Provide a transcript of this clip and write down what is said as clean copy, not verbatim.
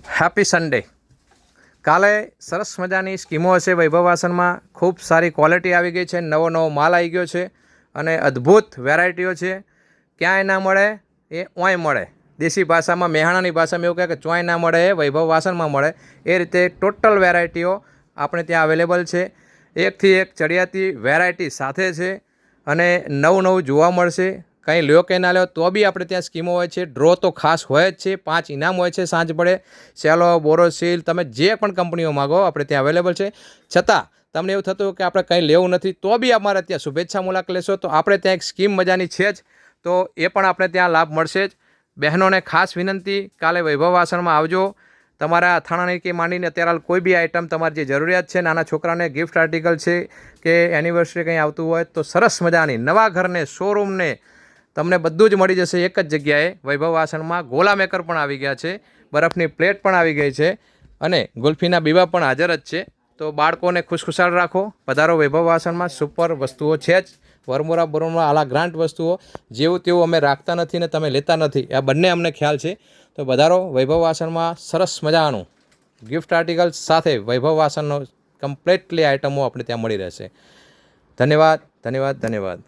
Happy Sunday. કાલે સરસ મજાની સ્કીમો હશે વૈભવ વાસણમાં. ખૂબ સારી ક્વોલિટી આવી ગઈ છે, નવો નવો માલ આવી ગયો છે અને અદ્ભુત વેરાયટીઓ છે. ક્યાંય ના મળે એ ઓય મળે. દેશી ભાષામાં, મેહાણાની ભાષામાં એવું કહે કે ચોય ના મળે એ વૈભવ વાસણમાં મળે. એ રીતે ટોટલ વેરાયટીઓ આપણે ત્યાં અવેલેબલ છે. એકથી એક ચડિયાતી વેરાયટી સાથે છે અને નવું નવું જોવા મળશે. કંઈ લ્યો કે ના લ્યો તો બી આપણે ત્યાં સ્કીમો હોય છે. ડ્રો તો ખાસ હોય જ છે. 5 ઇનામ હોય છે સાંજ પડે. સેલો, બોરોસિલ, તમે જે પણ કંપનીઓ માગો આપણે ત્યાં અવેલેબલ છે. છતાં તમને એવું થતું કે આપણે કંઈ લેવું નથી તો બી અમારે ત્યાં શુભેચ્છા મુલાકાત લેશો તો આપણે ત્યાં એક સ્કીમ મજાની છે જ, તો એ પણ આપણે ત્યાં લાભ મળશે જ. બહેનોને ખાસ વિનંતી, કાલે વૈભવ વાસણમાં આવજો. તમારા અથાણાની કે માંડીને અત્યારે હાલ કોઈ બી આઈટમ તમારી જે જરૂરિયાત છે, નાના છોકરાને ગિફ્ટ આર્ટિકલ છે કે એનિવર્સરી કંઈ આવતું હોય તો સરસ મજાની નવા ઘરને, શોરૂમને તમને બધું જ મળી જશે એક જ જગ્યાએ વૈભવ વાસણમાં. ગોલા મેકર પણ આવી ગયા છે, બરફની પ્લેટ પણ આવી ગઈ છે અને ગુલ્ફીના બીબા પણ હાજર જ છે. તો બાળકોને ખુશખુશાલ રાખો. પધારો વૈભવ વાસણમાં. સુપર વસ્તુઓ છે જ. વરમોરા બરોમોરા આલા ગ્રાન્ટ વસ્તુઓ જેવું તેવું અમે રાખતા નથી ને તમે લેતા નથી, આ બંને અમને ખ્યાલ છે. તો પધારો વૈભવ વાસણમાં. સરસ મજાનું ગિફ્ટ આર્ટિકલ સાથે વૈભવ વાસણનો કમ્પ્લીટલી આઇટમો આપણે ત્યાં મળી રહેશે. ધન્યવાદ, ધન્યવાદ, ધન્યવાદ.